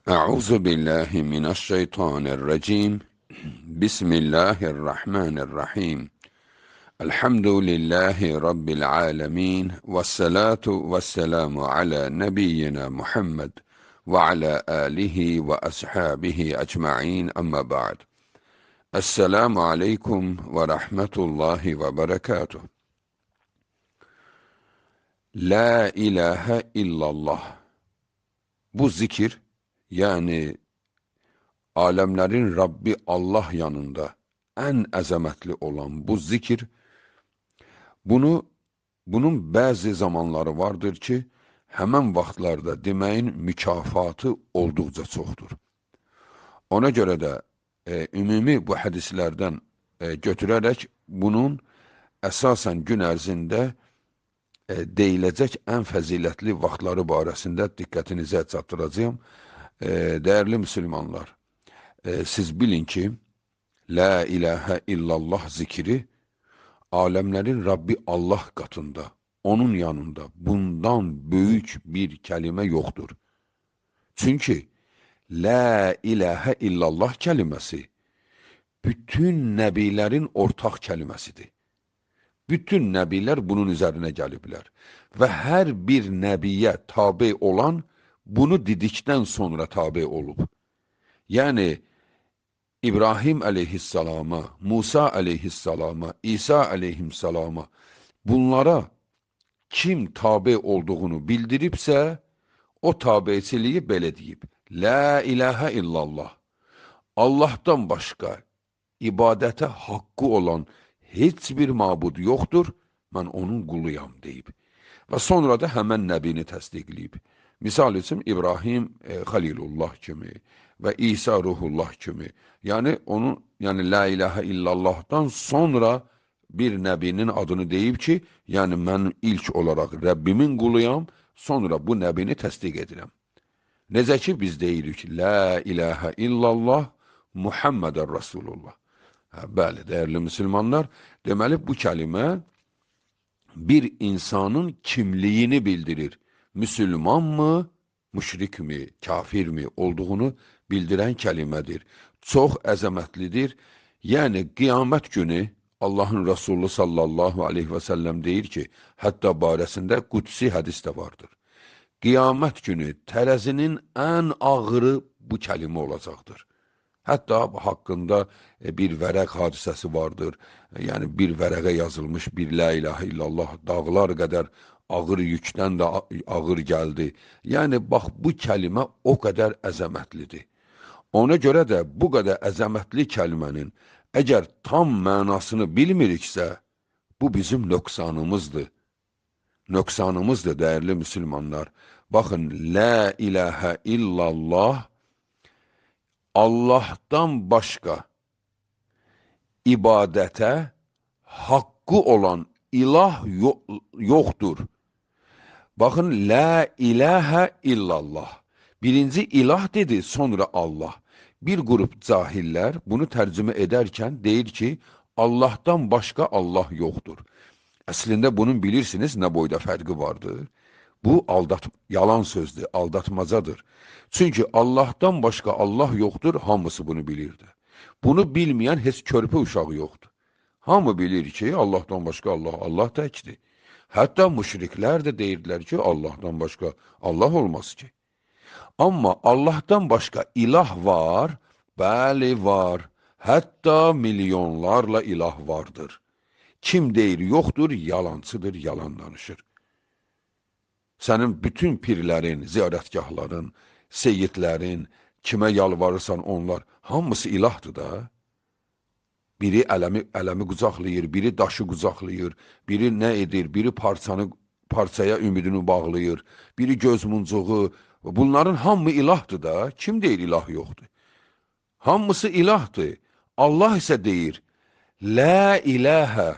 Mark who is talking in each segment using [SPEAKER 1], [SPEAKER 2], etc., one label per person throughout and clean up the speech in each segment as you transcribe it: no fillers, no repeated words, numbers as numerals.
[SPEAKER 1] أعوذ بالله من الشيطان الرجيم بسم الله الرحمن الرحيم الحمد لله رب العالمين والصلاة والسلام على نبينا محمد وعلى آله وأصحابه أجمعين أما بعد السلام عليكم ورحمة الله وبركاته La ilahe illallah. Bu zikir, yani alemlerin Rabbi Allah yanında en əzəmətli olan bu zikir, bunun bəzi zamanları vardır ki, həmən vaxtlarda deməyin mükafatı olduqca çoxdur. Ona görə də ümumi bu hədislərdən götürərək bunun əsasən gün ərzində deyiləcək ən fəzilətli vaxtları barəsində diqqətinizə çatdıracağım. Dəyərli müsəlmanlar, siz bilin ki, La ilahə illallah zikri aləmlərin Rabbi Allah qatında, onun yanında bundan böyük bir kəlimə yoxdur. Çünki La ilahə illallah kəliməsi bütün nəbilərin ortaq kəliməsidir. Bütün nəbilər bunun üzərinə gəliblər və hər bir nəbiyə tabe olan bunu dedikdən sonra tabe olub. Yəni, İbrahim əleyhissalama, Musa əleyhissalama, İsa əleyhissalama bunlara kim tabe olduğunu bildiribsə, o tabeçiliyi belə deyib. La ilahə illallah. Allahdan başqa ibadətə haqqı olan heç bir mabud yoxdur, mən onun quluyam deyib. Və sonra da həmən nəbini təsdiqləyib. Misal üçün, İbrahim Xalilullah kimi və İsa Ruhullah kimi. Yəni, La ilahə illallahdan sonra bir nəbinin adını deyib ki, yəni mən ilk olaraq Rəbbimin quluyam, sonra bu nəbini təsdiq edirəm. Necə ki, biz deyirik, La ilahə illallah Muhammedən Rasulullah. Bəli, dəyərli müsəlmanlar, deməli bu kəlimə bir insanın kimliyini bildirir. Müsəlmanmı, müşrikmi, kafirmi olduğunu bildirən kəlimədir. Çox əzəmətlidir. Yəni, qiyamət günü Allahın Resulü sallallahu aleyhi və səlləm deyir ki, hətta barəsində qudsi hədis də vardır. Qiyamət günü tərəzinin ən ağırı bu kəlimə olacaqdır. Hətta haqqında bir vərəq hadisəsi vardır. Yəni, bir vərəqə yazılmış bir La ilahə illallah dağlar qədər ağır yükdən də ağır gəldi. Yəni, bax, bu kəlimə o qədər əzəmətlidir. Ona görə də bu qədər əzəmətli kəlmənin əgər tam mənasını bilmiriksə, bu bizim nöqsanımızdır. Nöqsanımızdır, dəyərli müsəlmanlar. Baxın, La ilahə illallah Allahdan başqa ibadətə haqqı olan ilah yoxdur. Baxın, La ilahə illallah. Birinci ilah dedi, sonra Allah. Bir qrup cahillər bunu tərcümə edərkən deyir ki, Allahdan başqa Allah yoxdur. Əslində bunun bilirsiniz nə boyda fərqi vardır. Bu yalan sözdür, aldatmacadır. Çünki Allahdan başqa Allah yoxdur, hamısı bunu bilirdi. Bunu bilməyən heç körpə uşağı yoxdur. Hamı bilir ki, Allahdan başqa Allah təkdir. Hətta müşriklər də deyirdilər ki, Allahdan başqa Allah olmaz ki. Amma Allahdan başqa ilah var, bəli var. Hətta milyonlarla ilah vardır. Kim deyir yoxdur, yalancıdır, yalan danışır. Sənin bütün pirlərin, ziyarətgahların, seyyidlərin, kimə yalvarırsan onlar, hamısı ilahdır da. Biri ələmi qucaqlayır, biri daşı qucaqlayır, biri nə edir, biri parçaya ümidini bağlayır, biri göz muncuğu. Bunların hamı ilahdır da, kim deyir ilah yoxdur? Hamısı ilahdır. Allah isə deyir, La ilahə.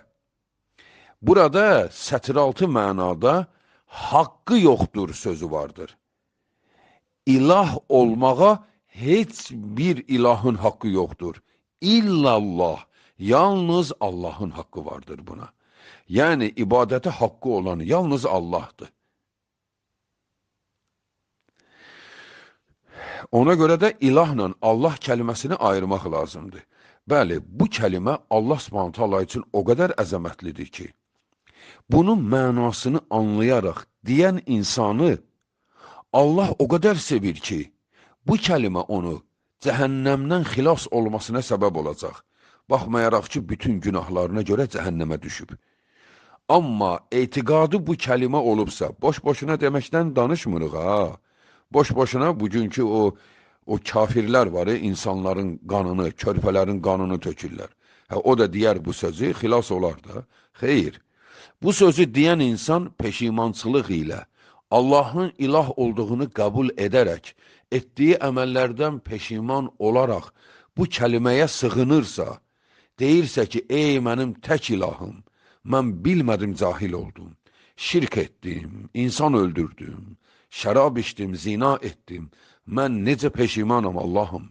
[SPEAKER 1] Burada sətiraltı mənada haqqı yoxdur sözü vardır. İlah olmağa heç bir ilahın haqqı yoxdur. İllallah, yalnız Allahın haqqı vardır buna. Yəni, ibadətə haqqı olan yalnız Allahdır. Ona görə də ilahla Allah kəliməsini ayırmaq lazımdır. Bəli, bu kəlimə Allah Subhanahu taala üçün o qədər əzəmətlidir ki, bunun mənasını anlayaraq deyən insanı Allah o qədər sevir ki, bu kəlimə onu cəhənnəmdən xilas olmasına səbəb olacaq. Baxmayaraq ki, bütün günahlarına görə cəhənnəmə düşüb. Amma etiqadı bu kəlimə olubsa, boş-boşuna deməkdən danışmırıq ha. Boş-boşuna bugünkü o kafirlər var, insanların qanını, körpələrin qanını tökürlər. O da deyər bu sözü, xilas olar da. Xeyr. Bu sözü deyən insan peşimançılıq ilə, Allahın ilah olduğunu qəbul edərək, etdiyi əməllərdən peşiman olaraq bu kəliməyə sığınırsa, deyirsə ki, ey mənim tək ilahım, mən bilmədim, cahil oldum, şirk etdim, insan öldürdüm, şərab içdim, zina etdim, mən necə peşimanam Allahım,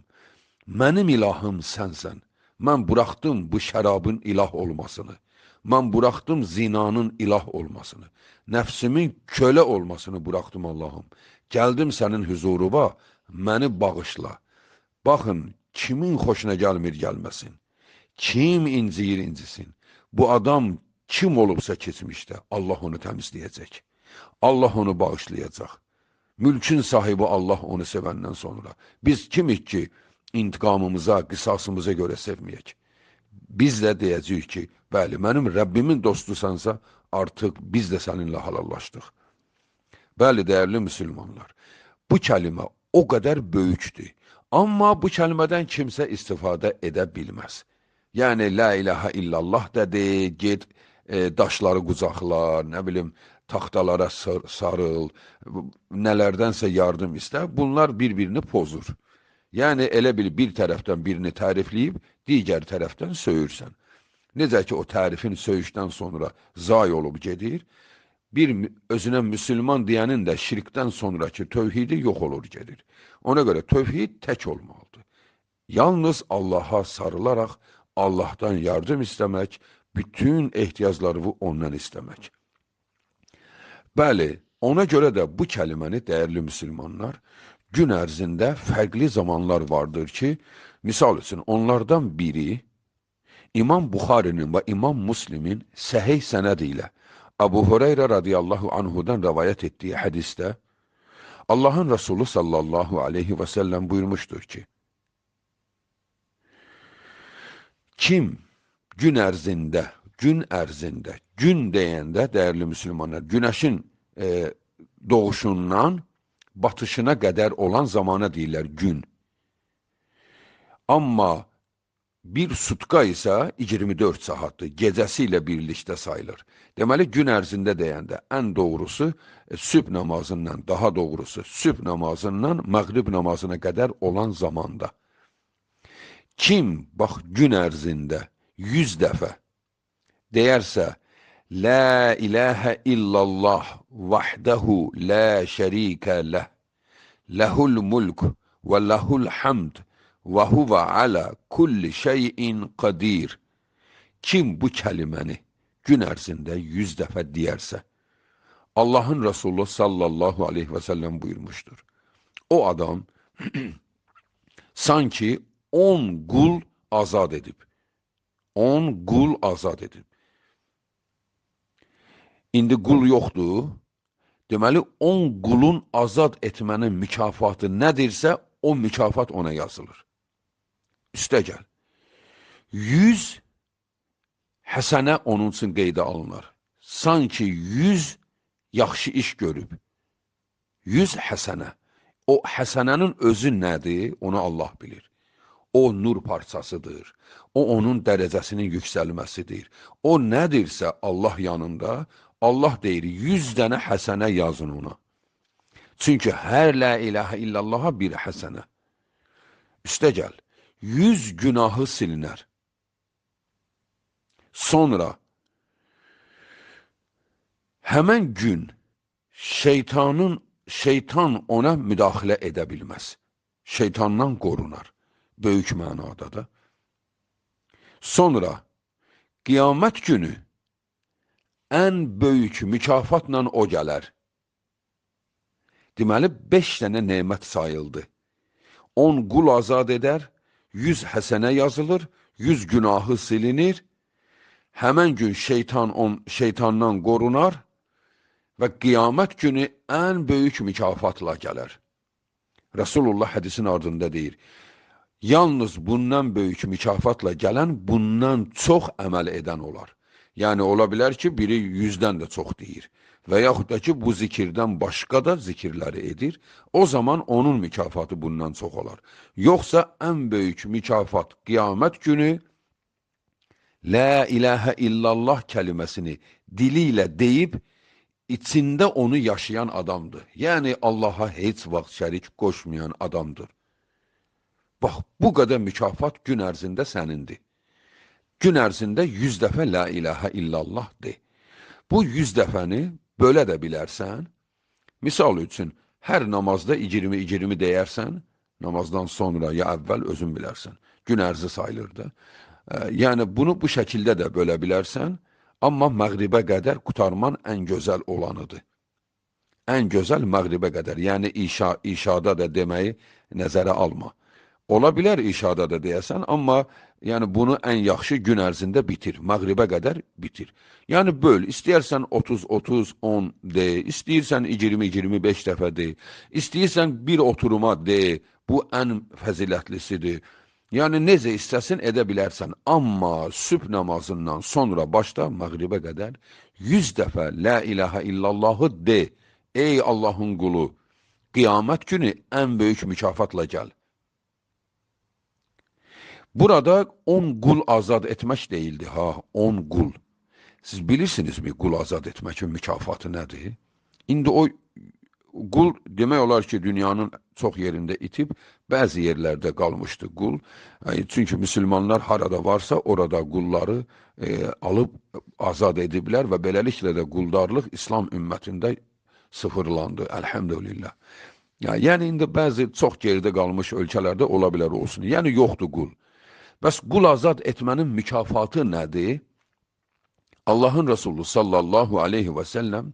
[SPEAKER 1] mənim ilahım sənsən, mən buraxdım bu şərabın ilah olmasını, mən buraxdım zinanın ilah olmasını, nəfsimin kölə olmasını buraxdım Allahım, gəldim sənin huzuruna, məni bağışla. Baxın, kimin xoşuna gəlmir gəlməsin, kim inciyir incisin, bu adam kim olubsa keçmişdə, Allah onu təmizləyəcək, Allah onu bağışlayacaq. Mülkün sahibi Allah onu sevəndən sonra. Biz kimik ki, intiqamımıza, qisasımıza görə sevməyək? Biz də deyəcəyik ki, bəli, mənim Rəbbimin dostusansa, artıq biz də səninlə halallaşdıq. Bəli, dəyərli müsəlmanlar, bu kəlimə o qədər böyükdür. Amma bu kəlmədən kimsə istifadə edə bilməz. Yəni, la ilahə illallah dedi, get, daşları qucaqlar, nə bilim, taxtalara sarıl, nələrdənsə yardım istə, bunlar bir-birini pozur. Yəni, elə bir tərəfdən birini tərifləyib, digər tərəfdən söyürsən. Necə ki, o tərifin söyüşdən sonra zay olub gedir, bir özünə müsəlman deyənin də şirkdən sonraki tövhidi yox olur gedir. Ona görə tövhid tək olmalıdır. Yalnız Allaha sarılaraq, Allahdan yardım istəmək, bütün ehtiyaclarını ondan istəmək. Bəli, ona görə də bu kəliməni, dəyərli müsəlmanlar, gün ərzində fərqli zamanlar vardır ki, misal üçün, onlardan biri İmam Buxarinin və İmam Müslimin səhih sənədi ilə Əbu Hüreyrə radiyallahu anhudan rəvayət etdiyi hədisdə Allahın Resulü sallallahu aleyhi və səlləm buyurmuşdur ki, kim gün ərzində, gün deyəndə, dəyərli müsəlmanlar, günəşin doğuşundan batışına qədər olan zamana deyirlər gün. Amma bir sutka isə 24 saatdır, gecəsi ilə birlikdə sayılır. Deməli, gün ərzində deyəndə ən doğrusu sübh namazından, daha doğrusu sübh namazından məğrib namazına qədər olan zamanda. Kim, bax, gün ərzində 100 dəfə deyərsə, La ilahə illallah vahdehu la şərikə ləh, ləhul mulk və ləhul hamd və huvə alə kulli şeyin qadir. Kim bu kəliməni gün ərzində 100 dəfə deyərsə, Allahın Resulü sallallahu aleyhi və səlləm buyurmuşdur. O adam sanki 10 qul azad edib. 10 qul azad edib. İndi qul yoxdur. Deməli, 10 qulun azad etmənin mükafatı nədirsə, o mükafat ona yazılır. Üstə gəl. 100 həsənə onun üçün qeydə alınır. Sanki 100 yaxşı iş görüb. 100 həsənə. O həsənənin özü nədir, onu Allah bilir. O nur parçasıdır. O onun dərəcəsinin yüksəlməsidir. O nədirsə Allah yanında, Allah deyir, 100 dənə həsənə yazın ona. Çünki hər la ilahə illallaha bir həsənə. Üstə gəl, 100 günahı silinər. Sonra, həmən gün şeytan ona müdaxilə edə bilməz. Şeytandan qorunar, böyük mənada da. Sonra, qiyamət günü ən böyük mükafatla o gələr. Deməli, 5 dənə nemət sayıldı. 10 qul azad edər, 100 həsənə yazılır, 100 günahı silinir, həmən gün şeytandan qorunar və qiyamət günü ən böyük mükafatla gələr. Rasulullah hədisin ardında deyir, yalnız bundan böyük mükafatla gələn, bundan çox əməl edən olar. Yəni, ola bilər ki, biri 100-dən də çox deyir və yaxud da ki, bu zikirdən başqa da zikirləri edir, o zaman onun mükafatı bundan çox olar. Yoxsa ən böyük mükafat qiyamət günü La ilahə illallah kəliməsini dili ilə deyib, içində onu yaşayan adamdır. Yəni, Allaha heç vaxt şərik qoşmayan adamdır. Bax, bu qədər mükafat gün ərzində sənindir. Gün ərzində 100 dəfə la ilahə illallah de. Bu 100 dəfəni bölə də bilərsən. Misal üçün, hər namazda 20-20 deyərsən, namazdan sonra ya əvvəl özün bilərsən. Gün ərzi sayılır da. Yəni, bunu bu şəkildə də bölə bilərsən, amma məğribə qədər qutarman ən gözəl olanıdır. Ən gözəl məğribə qədər, yəni işada da deməyi nəzərə alma. Ola bilər işada da deyəsən, amma yəni bunu ən yaxşı gün ərzində bitir, məğribə qədər bitir. Yəni böl, istəyərsən 30-30-10 de, istəyirsən 20-25 dəfə de, istəyirsən bir oturuma de, bu ən fəzilətlisidir. Yəni necə istəsin edə bilərsən, amma sübh namazından sonra başda məğribə qədər 100 dəfə la ilahə illallahı de, ey Allahın qulu, qiyamət günü ən böyük mükafatla gəl. Burada 10 qul azad etmək deyildi, 10 qul. Siz bilirsinizmi qul azad etməkin mükafatı nədir? İndi o qul demək olar ki, dünyanın çox yerində itib, bəzi yerlərdə qalmışdı qul. Çünki müsəlmanlar harada varsa, orada qulları alıb azad ediblər və beləliklə də quldarlıq İslam ümmətində sıfırlandı, əlhəmdülillah. Yəni, indi bəzi çox geridə qalmış ölkələrdə ola bilər olsun. Yəni, yoxdur qul. Bəs qul azad etmənin mükafatı nədir? Allahın Resulü sallallahu aleyhi və səlləm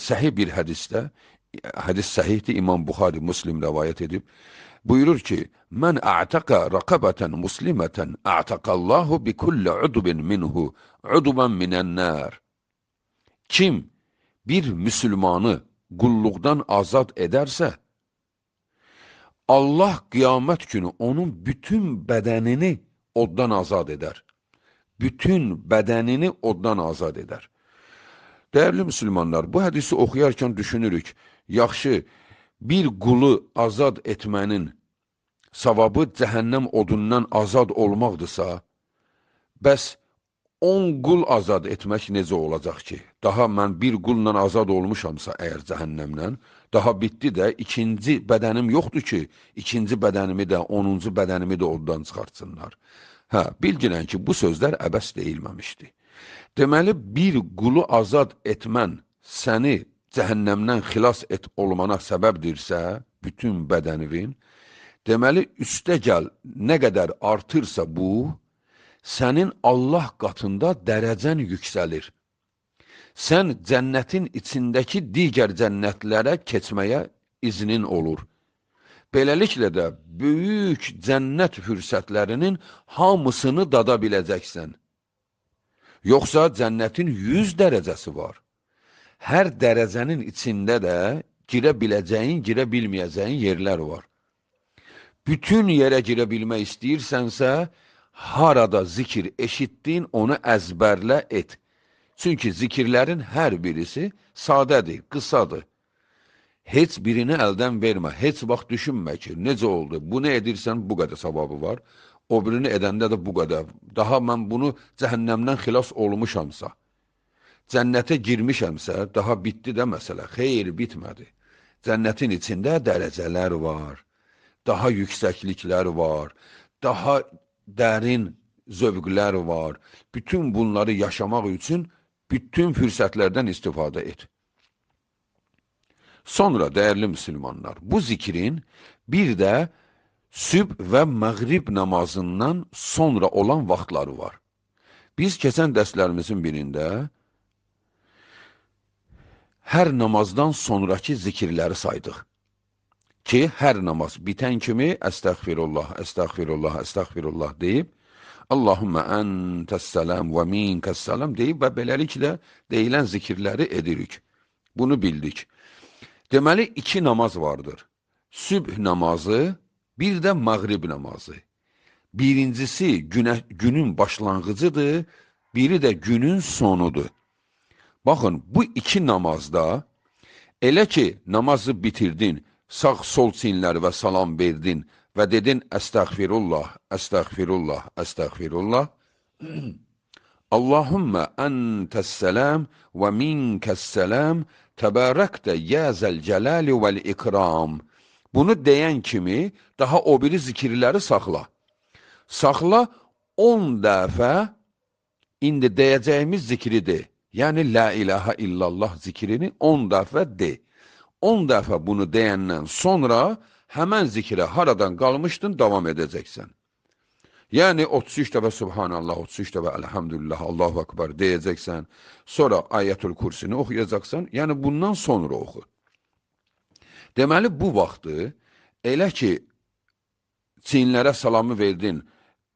[SPEAKER 1] səhih bir hədisdə, hədis səhihdir, İmam Buxari, Müslim rəvayət edib, buyurur ki, Mən a'taqa raqabətən muslimətən a'taqallahu bi kulli udubin minhu uduban minən nər. Kim bir müsəlmanı qulluqdan azad edərsə, Allah qiyamət günü onun bütün bədənini oddan azad edər. Bütün bədənini oddan azad edər. Dəyərli müsəlmanlar, bu hədisi oxuyarkən düşünürük, yaxşı, bir qulu azad etmənin savabı cəhənnəm odundan azad olmaqdırsa, bəs 10 qul azad etmək necə olacaq ki? Daha mən bir qulla azad olmuşamsa əgər cəhənnəmdən, daha bitdi də, ikinci bədənim yoxdur ki, ikinci bədənimi də, 10-cu bədənimi də oddan çıxartsınlar. Bilginən ki, bu sözlər əbəs deyilməmişdi. Deməli, bir qulu azad etmən səni cəhənnəmdən xilas olmana səbəbdirsə, bütün bədənivin, deməli, üstə gəl, nə qədər artırsa bu, sənin Allah qatında dərəcən yüksəlir. Sən cənnətin içindəki digər cənnətlərə keçməyə iznin olur. Beləliklə də böyük cənnət fürsətlərinin hamısını dada biləcəksən. Yoxsa cənnətin 100 dərəcəsi var. Hər dərəcənin içində də girə biləcəyin, girə bilməyəcəyin yerlər var. Bütün yerə girə bilmək istəyirsənsə, harada zikir eşitdin, onu əzbərlə et. Çünki zikirlərin hər birisi sadədir, qısadır. Heç birini əldən vermə, heç vaxt düşünmə ki, necə oldu, bunu edirsən, bu qədər savabı var, o birini edəndə də bu qədər. Daha mən bunu cəhənnəmdən xilas olmuşamsa, cənnətə girmişəmsə, daha bitdi də məsələ, xeyr, bitmədi. Cənnətin içində dərəcələr var, daha yüksəkliklər var, daha dərin zövqlər var. Bütün bunları yaşamaq üçün bütün fürsətlərdən istifadə et. Sonra, dəyərli müsəlmanlar, bu zikrin bir də sübh və məğrib namazından sonra olan vaxtları var. Biz keçən dərslərimizin birində hər namazdan sonraki zikirləri saydıq. ki, hər namaz bitən kimi əstəğfirullah, əstəğfirullah, əstəğfirullah deyib, Allahümmə əntəs-səlam və minkəs-səlam deyib və beləliklə deyilən zikirləri edirik. Bunu bildik. Deməli, iki namaz vardır. Sübh namazı, bir də məğrib namazı. Birincisi günün başlanğıcıdır, biri də günün sonudur. Baxın, bu iki namazda elə ki, namazı bitirdin, sağ-sol çinləri və salam verdin və dedin, əstəğfirullah, əstəğfirullah, əstəğfirullah. Allahümmə əntəs-səlam və minkəs-səlam təbərəkdə yəzəl cələli vəl-ikram. Bunu deyən kimi daha o biri zikirləri saxla. Saxla 10 dəfə indi deyəcəyimiz zikri de. Yəni, la ilahə illallah zikrini 10 dəfə de. 10 dəfə bunu deyəndən sonra həmən zikrə haradan qalmışdın, davam edəcəksən. Yəni, 33 dəfə Subhanallah, 33 dəfə Elhamdülillah, Allahu Akbar deyəcəksən. Sonra Ayətül Kursini oxuyacaqsan. Yəni, bundan sonra oxu. Deməli, bu vaxtı elə ki, çinlərə salamı verdin,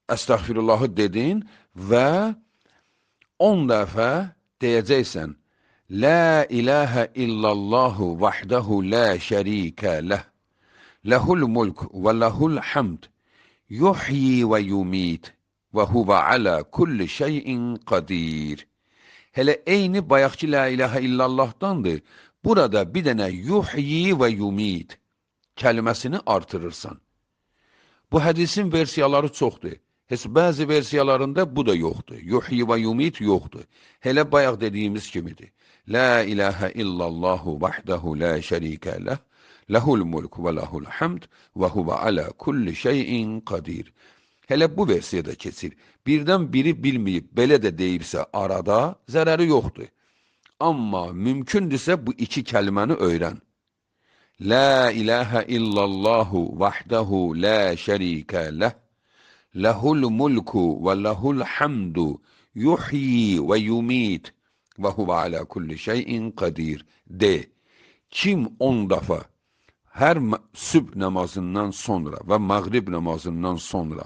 [SPEAKER 1] əstəğfirullahı dedin və 10 dəfə deyəcəksən, La ilahə illallahu vahdahu la şərikə ləh, ləhul mulk və ləhul hamd, yuhyi və yumit və huvə alə kulli şeyin qadir. Hələ eyni bayaqki la ilahə illallahdandır. Burada bir dənə yuhyi və yumit kəlməsini artırırsan. Bu hədisin versiyaları çoxdur. Heç bəzi versiyalarında bu da yoxdur. Yuhyi və yumit yoxdur. Hələ bayaq dediyimiz kimidir. La ilahə illallahu vahdahu la şərikə ləh, ləhul mulk və ləhul hamd və huvə alə kulli şeyin qadir. Hələ bu versiyada keçir. Birdən biri bilməyib, belə də deyibsə arada zərəri yoxdur. Amma mümkündürsə bu iki kəlməni öyrən. La ilahə illallahu vahdahu la şərikə ləh, ləhul mulku və ləhul hamdu, yuhyi və yumit və huvə alə kulli şeyin qadir. De, kim 10 dəfə hər sübh namazından sonra və məğrib namazından sonra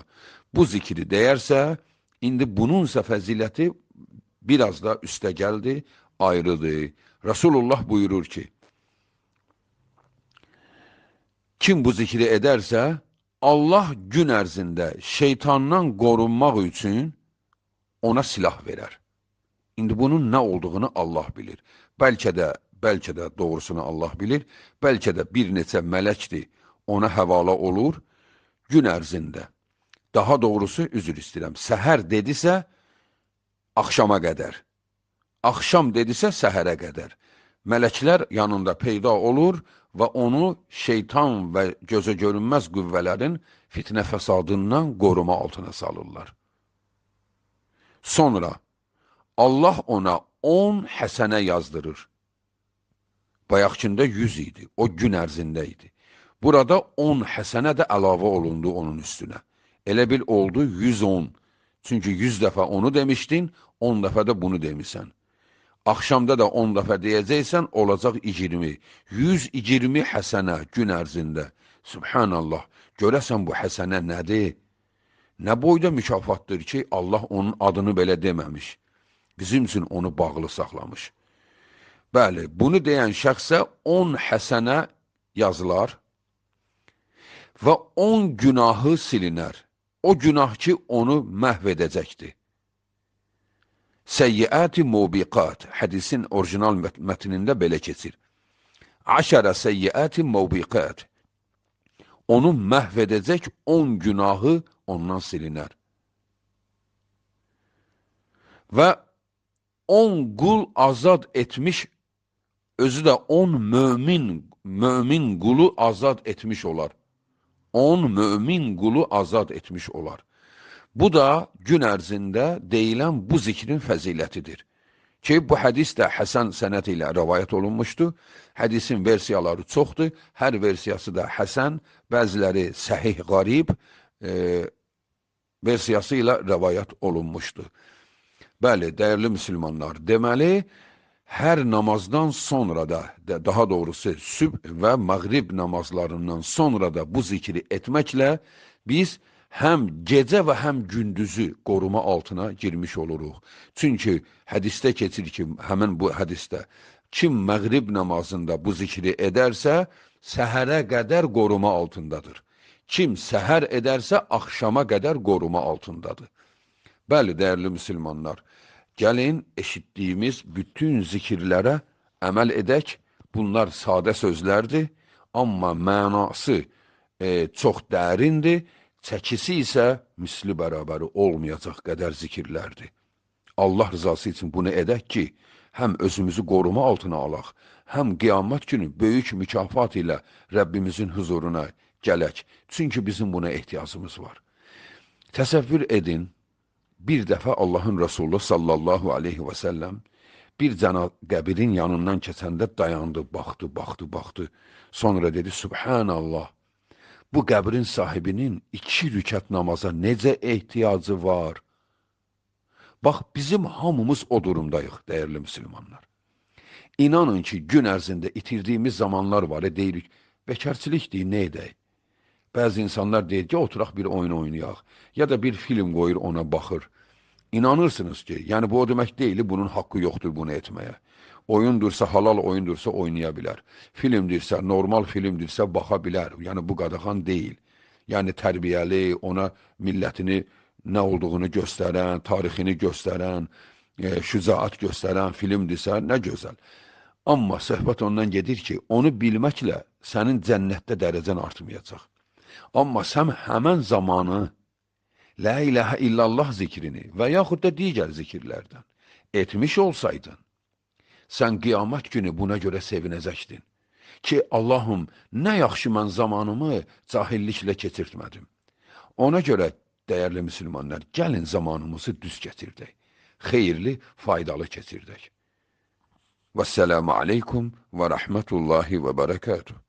[SPEAKER 1] bu zikri deyərsə, indi bununsa fəziləti biraz da üstə gəldi, ayrıdır. Rasulullah buyurur ki, kim bu zikri edərsə, Allah gün ərzində şeytandan qorunmaq üçün ona silah verər. İndi bunun nə olduğunu Allah bilir. Bəlkə də doğrusunu Allah bilir, bəlkə də bir neçə mələkdir, ona həvala olur gün ərzində. Daha doğrusu, üzr istəyirəm, səhər dedisə, axşama qədər. Axşam dedisə, səhərə qədər. Mələklər yanında peyda olur və onu şeytan və gözə görünməz qüvvələrin fitnə fəsadından qoruma altına salırlar. Sonra Allah ona 10 həsənə yazdırır. Bayaqkində 100 idi, o gün ərzində idi. Burada 10 həsənə də əlavə olundu onun üstünə. Elə bil oldu 110. Çünki 100 dəfə onu demişdin, 10 dəfə də bunu demişsən. Axşamda da 10 dəfə deyəcəksən, olacaq 20. 120 həsənə gün ərzində. Subhanallah, görəsən bu həsənə nədir? Nə boyda mükafatdır ki, Allah onun adını belə deməmiş. Bizim üçün onu bağlı saxlamış. Bəli, bunu deyən şəxsə 10 həsənə yazılar və 10 günahı silinər. O günah ki, onu məhv edəcəkdir. Səyyiəti mubiqat, hədisin orijinal mətnində belə keçir. Aşərə səyyiəti mubiqat, onu məhv edəcək 10 günahı ondan silinər. Və 10 qul azad etmiş, özü də 10 mömin qulu azad etmiş olar. 10 mömin qulu azad etmiş olar. Bu da gün ərzində deyilən bu zikrin fəzilətidir. Ki, bu hədis də Həsən sənət ilə rəvayət olunmuşdur. Hədisin versiyaları çoxdur. Hər versiyası da Həsən, bəziləri səhih qarib versiyası ilə rəvayət olunmuşdur. Bəli, dəyərli müsəlmanlar, deməli, hər namazdan sonra da, daha doğrusu sübh və məğrib namazlarından sonra da bu zikri etməklə biz həm gecə və həm gündüzü qoruma altına girmiş oluruq. Çünki hədisdə keçir ki, həmin bu hədisdə kim məğrib namazında bu zikri edərsə, səhərə qədər qoruma altındadır. Kim səhər edərsə, axşama qədər qoruma altındadır. Bəli, dəyərli müsəlmanlar, gəlin eşitdiyimiz bütün zikirlərə əməl edək. Bunlar sadə sözlərdir, amma mənası çox dərindir, çəkisi isə misli bərabəri olmayacaq qədər zikirlərdir. Allah rızası üçün bunu edək ki, həm özümüzü qoruma altına alaq, həm qiyamət günü böyük mükafat ilə Rəbbimizin huzuruna gələk. Çünki bizim buna ehtiyacımız var. Təsəvvür edin, bir dəfə Allahın Resulü sallallahu aleyhi və səlləm bir cana qəbirin yanından keçəndə dayandı, baxdı. Sonra dedi, Subhanallah, bu qəbrin sahibinin 2 rükət namaza necə ehtiyacı var? Bax, bizim hamımız o durumdayıq, dəyərli müsəlmanlar. İnanın ki, gün ərzində itirdiyimiz zamanlar var, deyirik, bekarçilikdir, nə edək? Bəzi insanlar deyir ki, oturaq bir oyun oynayaq, ya da bir film qoyur ona baxır. İnanırsınız ki, yəni bu o demək deyil, bunun haqqı yoxdur bunu etməyə. Oyundursa, halal oyundursa oynaya bilər. Filmdirsə, normal filmdirsə baxa bilər. Yəni bu qadağan deyil. Yəni tərbiyəli, ona millətini nə olduğunu göstərən, tarixini göstərən, şücaət göstərən filmdirsə, nə gözəl. Amma söhbət ondan gedir ki, onu bilməklə sənin cənnətdə dərəcən artmayacaq. Amma sən həmən zamanı La ilahə illallah zikrini və yaxud da digər zikirlərdən etmiş olsaydın, sən qiyamət günü buna görə sevinəcəkdin ki, Allahım, nə yaxşı mən zamanımı cahilliklə keçirtmədim. Ona görə, dəyərli müsəlmanlar, gəlin zamanımızı düz keçirdək, xeyirli, faydalı keçirdək. Vəssalamu aleykum və rəhmətullahi və bərəkatuhu.